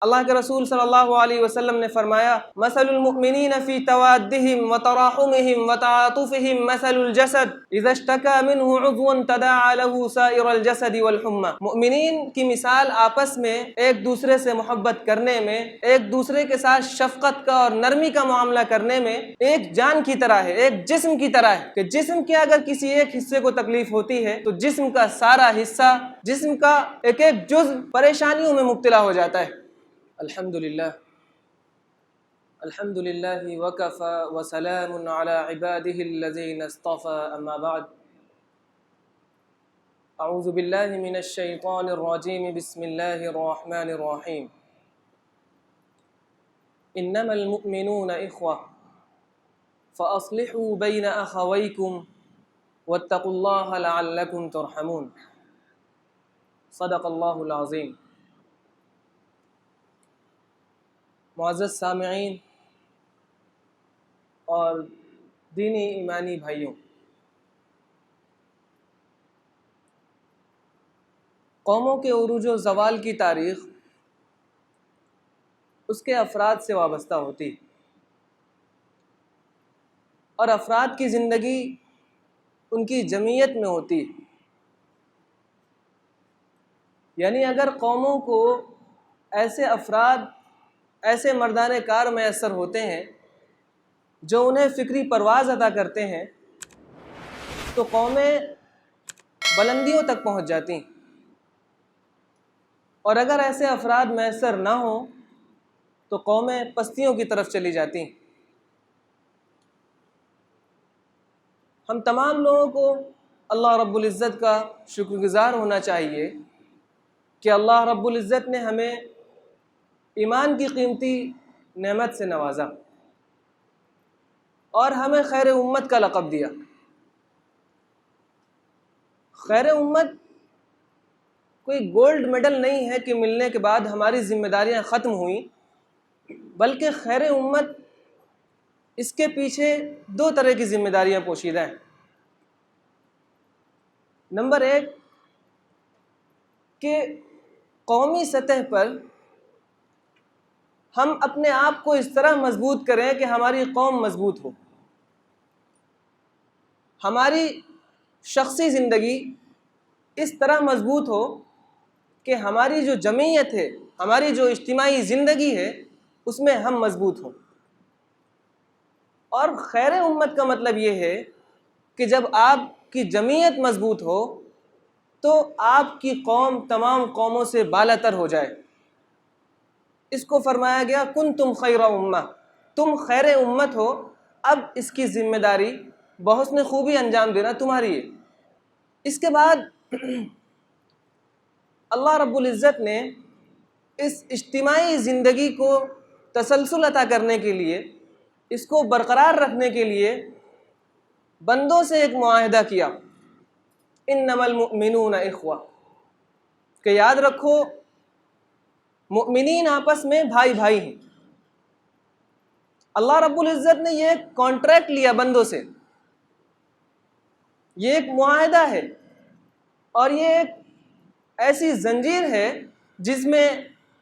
اللہ کے رسول صلی اللہ علیہ وسلم نے فرمایا مثل المؤمنین فی توادہم وتراحمہم وتعاطفہم مثل الجسد اذا اشتکى منہ عضو تداعى له سائر الجسد والحمى۔ مؤمنین کی مثال آپس میں ایک دوسرے سے محبت کرنے میں، ایک دوسرے کے ساتھ شفقت کا اور نرمی کا معاملہ کرنے میں ایک جان کی طرح ہے، ایک جسم کی طرح ہے کہ جسم کے اگر کسی ایک حصے کو تکلیف ہوتی ہے تو جسم کا سارا حصہ، جسم کا ایک ایک جزء پریشانیوں میں مبتلا ہو جاتا ہے۔ الحمدللہ وکفی وسلام علی عبادہ الذین اصطفی، اما بعد، اعوذ باللہ من الشیطان الرجیم، بسم اللہ الرحمن الرحیم۔ انما المؤمنون اخوہ فاصلحوا بین اخویکم واتقوا اللہ لعلکم ترحمون۔ صدق اللہ العظیم۔ معزز سامعین اور دینی ایمانی بھائیوں، قوموں کے عروج و زوال کی تاریخ اس کے افراد سے وابستہ ہوتی، اور افراد کی زندگی ان کی جمعیت میں ہوتی۔ یعنی اگر قوموں کو ایسے افراد، ایسے مردان کار میسر ہوتے ہیں جو انہیں فکری پرواز عطا کرتے ہیں تو قومیں بلندیوں تک پہنچ جاتی، اور اگر ایسے افراد میسر نہ ہوں تو قومیں پستیوں کی طرف چلی جاتی۔ ہم تمام لوگوں کو اللہ رب العزت کا شکر گزار ہونا چاہیے کہ اللہ رب العزت نے ہمیں ایمان کی قیمتی نعمت سے نوازا اور ہمیں خیر امت کا لقب دیا۔ خیر امت کوئی گولڈ میڈل نہیں ہے کہ ملنے کے بعد ہماری ذمہ داریاں ختم ہوئیں، بلکہ خیر امت، اس کے پیچھے دو طرح کی ذمہ داریاں پوشیدہ ہیں۔ نمبر ایک کہ قومی سطح پر ہم اپنے آپ کو اس طرح مضبوط کریں کہ ہماری قوم مضبوط ہو، ہماری شخصی زندگی اس طرح مضبوط ہو کہ ہماری جو جمعیت ہے، ہماری جو اجتماعی زندگی ہے، اس میں ہم مضبوط ہوں۔ اور خیر امت کا مطلب یہ ہے کہ جب آپ کی جمعیت مضبوط ہو تو آپ کی قوم تمام قوموں سے بالاتر ہو جائے۔ اس کو فرمایا گیا کنتم خیر امہ، تم خیر امت ہو، اب اس کی ذمہ داری بحسن خوبی انجام دینا تمہاری ہے۔ اس کے بعد اللہ رب العزت نے اس اجتماعی زندگی کو تسلسل عطا کرنے کے لیے، اس کو برقرار رکھنے کے لیے بندوں سے ایک معاہدہ کیا، انما المؤمنون اخوہ، کہ یاد رکھو مؤمنین آپس میں بھائی بھائی ہیں۔ اللہ رب العزت نے یہ کانٹریکٹ لیا بندوں سے، یہ ایک معاہدہ ہے، اور یہ ایک ایسی زنجیر ہے جس میں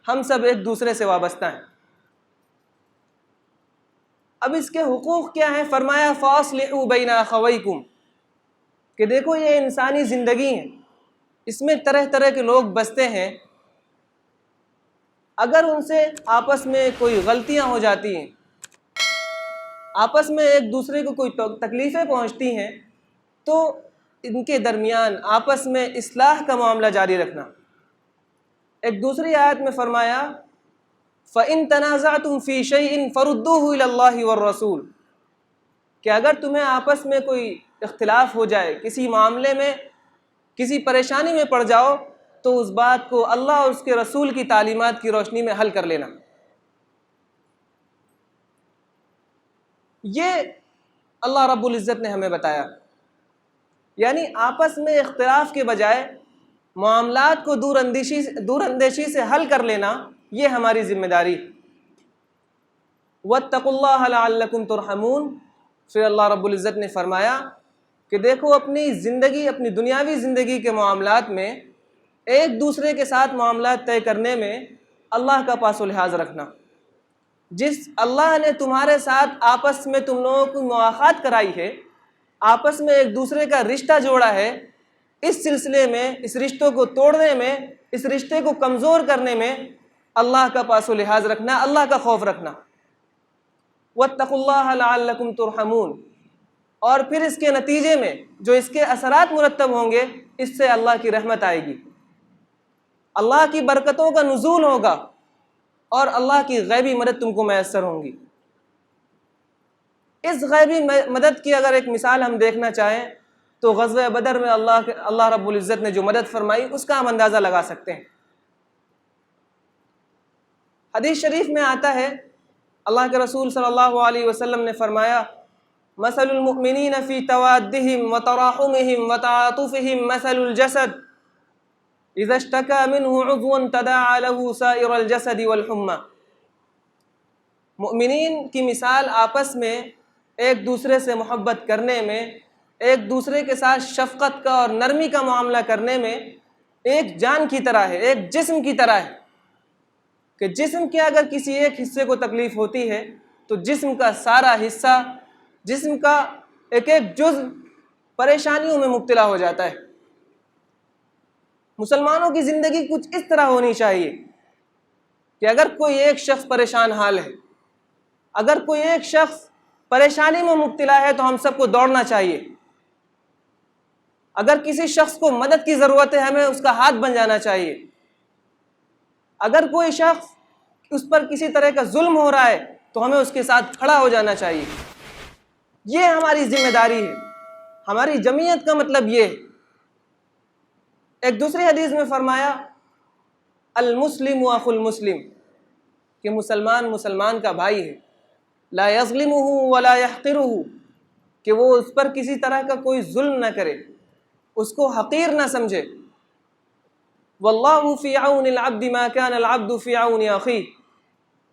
ہم سب ایک دوسرے سے وابستہ ہیں۔ اب اس کے حقوق کیا ہیں؟ فرمایا فاصلحوا بین اخویکم، کہ دیکھو یہ انسانی زندگی ہے، اس میں طرح طرح کے لوگ بستے ہیں، اگر ان سے آپس میں کوئی غلطیاں ہو جاتی ہیں، آپس میں ایک دوسرے کو کوئی تکلیفیں پہنچتی ہیں، تو ان کے درمیان آپس میں اصلاح کا معاملہ جاری رکھنا۔ ایک دوسری آیت میں فرمایا فَإِن تَنَازَعْتُمْ فِي شَيْءٍ فَرُدُّوهُ إِلَى اللَّهِ وَالرَّسُولِ، کہ اگر تمہیں آپس میں کوئی اختلاف ہو جائے، کسی معاملے میں کسی پریشانی میں پڑ جاؤ، تو اس بات کو اللہ اور اس کے رسول کی تعلیمات کی روشنی میں حل کر لینا۔ یہ اللہ رب العزت نے ہمیں بتایا، یعنی آپس میں اختلاف کے بجائے معاملات کو دور اندیشی سے حل کر لینا، یہ ہماری ذمہ داری۔ وَاتَّقُوا اللَّهَ لَعَلَّكُمْ تُرْحَمُونَ، پھر اللہ رب العزت نے فرمایا کہ دیکھو اپنی زندگی، اپنی دنیاوی زندگی کے معاملات میں، ایک دوسرے کے ساتھ معاملات طے کرنے میں اللہ کا پاس و لحاظ رکھنا۔ جس اللہ نے تمہارے ساتھ آپس میں تم لوگوں کو مواخات کرائی ہے، آپس میں ایک دوسرے کا رشتہ جوڑا ہے، اس سلسلے میں، اس رشتوں کو توڑنے میں، اس رشتے کو کمزور کرنے میں اللہ کا پاس و لحاظ رکھنا، اللہ کا خوف رکھنا۔ واتقوا اللہ لعلکم ترحمون، اور پھر اس کے نتیجے میں جو اس کے اثرات مرتب ہوں گے، اس سے اللہ کی رحمت آئے گی، اللہ کی برکتوں کا نزول ہوگا، اور اللہ کی غیبی مدد تم کو میسر ہوں گی۔ اس غیبی مدد کی اگر ایک مثال ہم دیکھنا چاہیں تو غزوہ بدر میں اللہ رب العزت نے جو مدد فرمائی اس کا ہم اندازہ لگا سکتے ہیں۔ حدیث شریف میں آتا ہے، اللہ کے رسول صلی اللہ علیہ وسلم نے فرمایا، مثل المؤمنین فی توادہم وتراحمہم وتعاطفہم مثل الجسد اذا اشتکا منہ عضو تداعی لہ سائر الجسد والحمى۔ مؤمنین کی مثال آپس میں ایک دوسرے سے محبت کرنے میں، ایک دوسرے کے ساتھ شفقت کا اور نرمی کا معاملہ کرنے میں ایک جان کی طرح ہے، ایک جسم کی طرح ہے، کہ جسم کے اگر کسی ایک حصے کو تکلیف ہوتی ہے تو جسم کا سارا حصہ، جسم کا ایک ایک جزء پریشانیوں میں مبتلا ہو جاتا ہے۔ مسلمانوں کی زندگی کچھ اس طرح ہونی چاہیے کہ اگر کوئی ایک شخص پریشان حال ہے، اگر کوئی ایک شخص پریشانی میں مبتلا ہے تو ہم سب کو دوڑنا چاہیے۔ اگر کسی شخص کو مدد کی ضرورت ہے، ہمیں اس کا ہاتھ بن جانا چاہیے۔ اگر کوئی شخص اس پر کسی طرح کا ظلم ہو رہا ہے تو ہمیں اس کے ساتھ کھڑا ہو جانا چاہیے۔ یہ ہماری ذمہ داری ہے، ہماری جمعیت کا مطلب یہ ہے۔ ایک دوسری حدیث میں فرمایا، المسلم اخو المسلم، کہ مسلمان مسلمان کا بھائی ہے، لا یظلمہ ولا یحقرہ، کہ وہ اس پر کسی طرح کا کوئی ظلم نہ کرے، اس کو حقیر نہ سمجھے۔ واللہ فی عون العبد ما کان العبد فی عون اخیہ،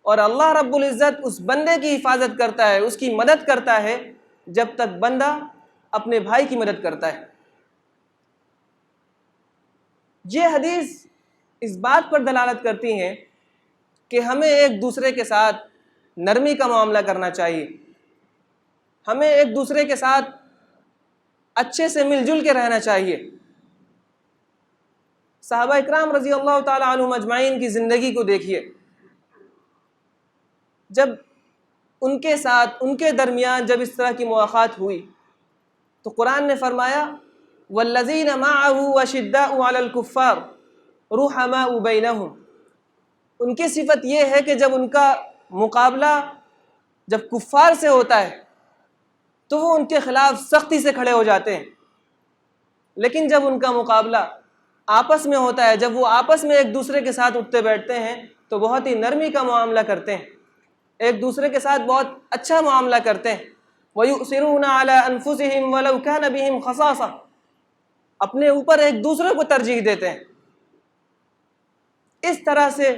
اور اللہ رب العزت اس بندے کی حفاظت کرتا ہے، اس کی مدد کرتا ہے جب تک بندہ اپنے بھائی کی مدد کرتا ہے۔ یہ حدیث اس بات پر دلالت کرتی ہیں کہ ہمیں ایک دوسرے کے ساتھ نرمی کا معاملہ کرنا چاہیے، ہمیں ایک دوسرے کے ساتھ اچھے سے مل جل کے رہنا چاہیے۔ صحابہ اکرام رضی اللہ تعالی عنہم اجمعین کی زندگی کو دیکھیے، جب ان کے ساتھ، ان کے درمیان جب اس طرح کی مواخات ہوئی تو قرآن نے فرمایا، والذین معه اشداء علی الکفار رحماء بینہم۔ ان کی صفت یہ ہے کہ جب ان کا مقابلہ جب کفار سے ہوتا ہے تو وہ ان کے خلاف سختی سے کھڑے ہو جاتے ہیں، لیکن جب ان کا مقابلہ آپس میں ہوتا ہے، جب وہ آپس میں ایک دوسرے کے ساتھ اٹھتے بیٹھتے ہیں تو بہت ہی نرمی کا معاملہ کرتے ہیں، ایک دوسرے کے ساتھ بہت اچھا معاملہ کرتے ہیں۔ وَيُؤْثِرُونَ عَلَىٰ أَنفُسِهِمْ وَلَوْ كَانَ بِهِمْ خَصَاصَةٌ، اپنے اوپر ایک دوسرے کو ترجیح دیتے ہیں۔ اس طرح سے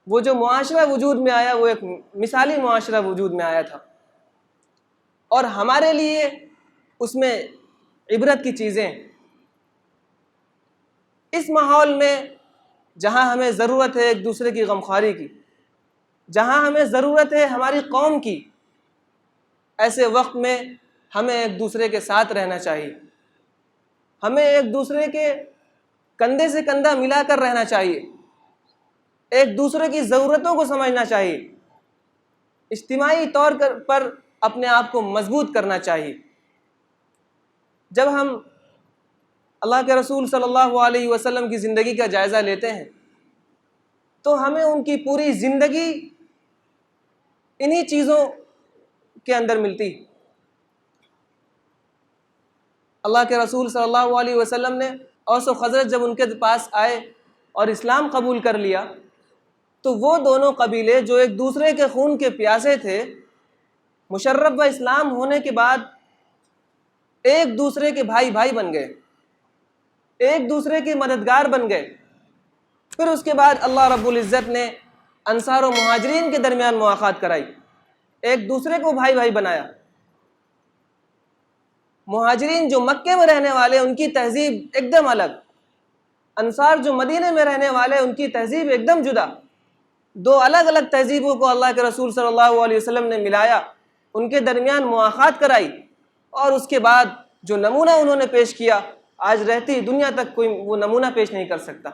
وہ جو معاشرہ وجود میں آیا وہ ایک مثالی معاشرہ وجود میں آیا تھا، اور ہمارے لیے اس میں عبرت کی چیزیں۔ اس ماحول میں جہاں ہمیں ضرورت ہے ایک دوسرے کی غمخواری کی، جہاں ہمیں ضرورت ہے ہماری قوم کی، ایسے وقت میں ہمیں ایک دوسرے کے ساتھ رہنا چاہیے، ہمیں ایک دوسرے کے کندھے سے کندھا ملا کر رہنا چاہیے، ایک دوسرے کی ضرورتوں کو سمجھنا چاہیے، اجتماعی طور پر اپنے آپ کو مضبوط کرنا چاہیے۔ جب ہم اللہ کے رسول صلی اللہ علیہ وسلم کی زندگی کا جائزہ لیتے ہیں تو ہمیں ان کی پوری زندگی انہی چیزوں کے اندر ملتی ہے۔ اللہ کے رسول صلی اللہ علیہ وسلم نے اوس و خزرج جب ان کے پاس آئے اور اسلام قبول کر لیا تو وہ دونوں قبیلے جو ایک دوسرے کے خون کے پیاسے تھے، مشرف و اسلام ہونے کے بعد ایک دوسرے کے بھائی بھائی بن گئے، ایک دوسرے کے مددگار بن گئے۔ پھر اس کے بعد اللہ رب العزت نے انصار و مہاجرین کے درمیان مواخات کرائی، ایک دوسرے کو بھائی بھائی بنایا۔ مہاجرین جو مکے میں رہنے والے ان کی تہذیب ایک دم الگ، انصار جو مدینے میں رہنے والے ان کی تہذیب ایک دم جدا۔ دو الگ الگ تہذیبوں کو اللہ کے رسول صلی اللہ علیہ وسلم نے ملایا، ان کے درمیان مواخات کرائی، اور اس کے بعد جو نمونہ انہوں نے پیش کیا، آج رہتی دنیا تک کوئی وہ نمونہ پیش نہیں کر سکتا۔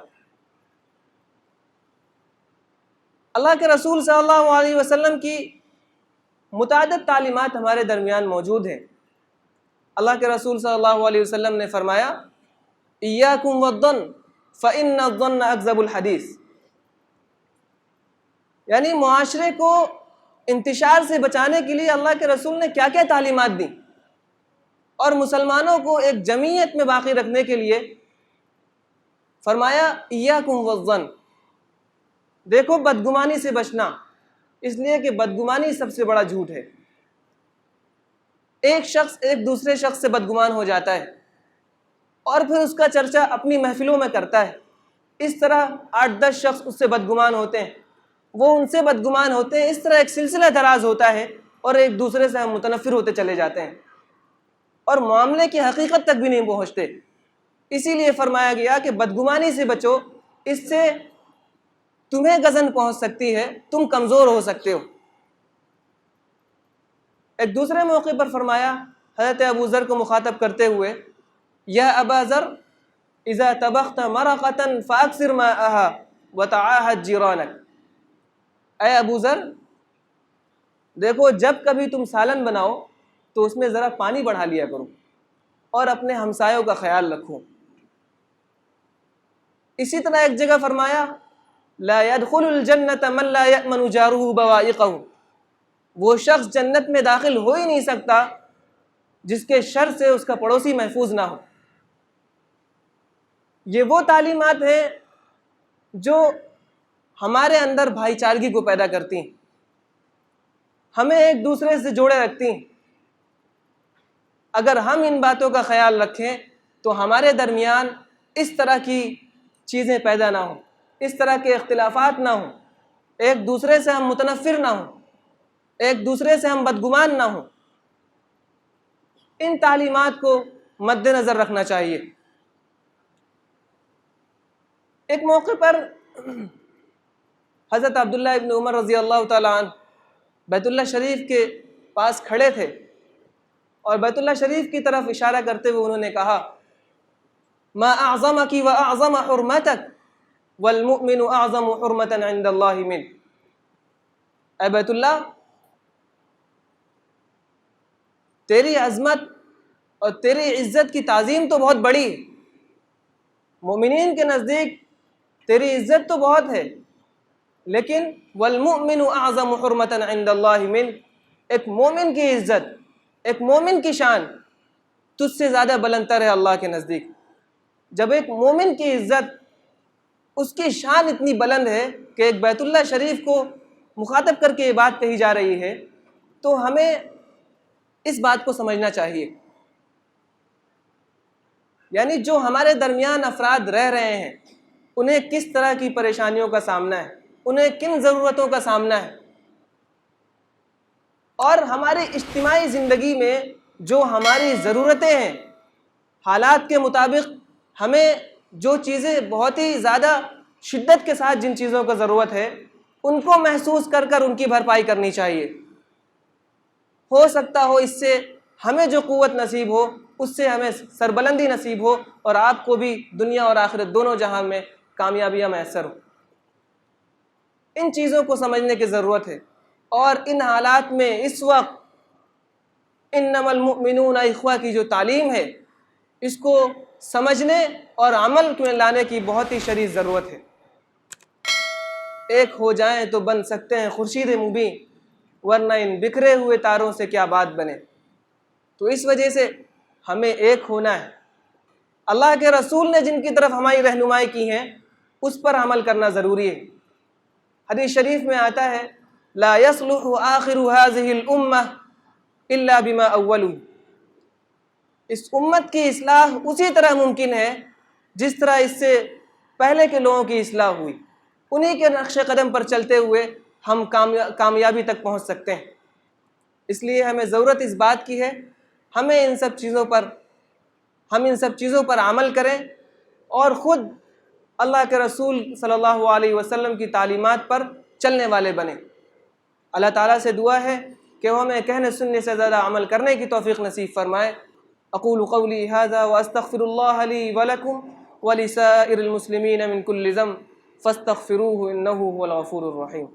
اللہ کے رسول صلی اللہ علیہ وسلم کی متعدد تعلیمات ہمارے درمیان موجود ہیں۔ اللہ کے رسول صلی اللہ علیہ وسلم نے فرمایا ایاکم والظن فإن الظن اکذب الحدیث، یعنی معاشرے کو انتشار سے بچانے کے لیے اللہ کے رسول نے کیا کیا تعلیمات دیں، اور مسلمانوں کو ایک جمعیت میں باقی رکھنے کے لیے فرمایا ایاکم والظن، دیکھو بدگمانی سے بچنا، اس لیے کہ بدگمانی سب سے بڑا جھوٹ ہے۔ ایک شخص ایک دوسرے شخص سے بدگمان ہو جاتا ہے اور پھر اس کا چرچا اپنی محفلوں میں کرتا ہے، اس طرح 8-10 شخص اس سے بدگمان ہوتے ہیں، وہ ان سے بدگمان ہوتے ہیں، اس طرح ایک سلسلہ دراز ہوتا ہے اور ایک دوسرے سے ہم متنفر ہوتے چلے جاتے ہیں اور معاملے کی حقیقت تک بھی نہیں پہنچتے۔ اسی لیے فرمایا گیا کہ بدگمانی سے بچو، اس سے تمہیں غضن پہنچ سکتی ہے، تم کمزور ہو سکتے ہو۔ ایک دوسرے موقع پر فرمایا حضرت ابو ذر کو مخاطب کرتے ہوئے یا ابا ذر اذا طبخت مرقة فاکثر ماءها وتعاهد جیرانک، اے ابو ذر دیکھو جب کبھی تم سالن بناؤ تو اس میں ذرا پانی بڑھا لیا کرو اور اپنے ہمسایوں کا خیال رکھو۔ اسی طرح ایک جگہ فرمایا لا يدخل الجنة من لا يأمن جاره بوائقه، وہ شخص جنت میں داخل ہو ہی نہیں سکتا جس کے شر سے اس کا پڑوسی محفوظ نہ ہو۔ یہ وہ تعلیمات ہیں جو ہمارے اندر بھائی چارگی کو پیدا کرتی ہیں، ہمیں ایک دوسرے سے جوڑے رکھتی ہیں۔ اگر ہم ان باتوں کا خیال رکھیں تو ہمارے درمیان اس طرح کی چیزیں پیدا نہ ہوں، اس طرح کے اختلافات نہ ہوں، ایک دوسرے سے ہم متنفر نہ ہوں، ایک دوسرے سے ہم بدگمان نہ ہوں۔ ان تعلیمات کو مد نظر رکھنا چاہیے۔ ایک موقع پر حضرت عبداللہ ابن عمر رضی اللہ تعالیٰ عنہ بیت اللہ شریف کے پاس کھڑے تھے اور بیت اللہ شریف کی طرف اشارہ کرتے ہوئے انہوں نے کہا ما اعظمک و اعظم حرمتک والمؤمن اعظم حرمتا عند اللہ من، اے بیت اللہ تیری عظمت اور تیری عزت کی تعظیم تو بہت بڑی ہے، مومنین کے نزدیک تیری عزت تو بہت ہے، لیکن والمؤمن اعظم حرمتا عند اللہ من، ایک مومن کی عزت، ایک مومن کی شان تجھ سے زیادہ بلند تر ہے اللہ کے نزدیک۔ جب ایک مومن کی عزت، اس کی شان اتنی بلند ہے کہ ایک بیت اللہ شریف کو مخاطب کر کے یہ بات کہی جا رہی ہے، تو ہمیں اس بات کو سمجھنا چاہیے، یعنی جو ہمارے درمیان افراد رہ رہے ہیں انہیں کس طرح کی پریشانیوں کا سامنا ہے، انہیں کن ضرورتوں کا سامنا ہے، اور ہماری اجتماعی زندگی میں جو ہماری ضرورتیں ہیں، حالات کے مطابق ہمیں جو چیزیں بہت ہی زیادہ شدت کے ساتھ جن چیزوں کا ضرورت ہے ان کو محسوس کر کر ان کی بھرپائی کرنی چاہیے۔ ہو سکتا ہو اس سے ہمیں جو قوت نصیب ہو اس سے ہمیں سربلندی نصیب ہو اور آپ کو بھی دنیا اور آخرت دونوں جہاں میں کامیابیاں میسر ہو۔ ان چیزوں کو سمجھنے کی ضرورت ہے، اور ان حالات میں اس وقت انما المؤمنون اخوہ کی جو تعلیم ہے اس کو سمجھنے اور عمل میں لانے کی بہت ہی شدید ضرورت ہے۔ ایک ہو جائیں تو بن سکتے ہیں خورشید مبین، ورنہ ان بکھرے ہوئے تاروں سے کیا بات بنے۔ تو اس وجہ سے ہمیں ایک ہونا ہے، اللہ کے رسول نے جن کی طرف ہماری رہنمائی کی ہے اس پر عمل کرنا ضروری ہے۔ حدیث شریف میں آتا ہے لا يصلح آخر هذه الامہ الا بما اولوا، اس امت کی اصلاح اسی طرح ممکن ہے جس طرح اس سے پہلے کے لوگوں کی اصلاح ہوئی، انہی کے نقش قدم پر چلتے ہوئے ہم کامیابی تک پہنچ سکتے ہیں۔ اس لیے ہمیں ضرورت اس بات کی ہے ہم ان سب چیزوں پر عمل کریں اور خود اللہ کے رسول صلی اللہ علیہ وسلم کی تعلیمات پر چلنے والے بنیں۔ اللہ تعالیٰ سے دعا ہے کہ وہ ہمیں کہنے سننے سے زیادہ عمل کرنے کی توفیق نصیب فرمائے۔ اقول قولی ھذا واستغفر اللہ لی ولکم ولسائر المسلمین من کل ذنب فاستغفروہ انہ هو الغفور الرحیم۔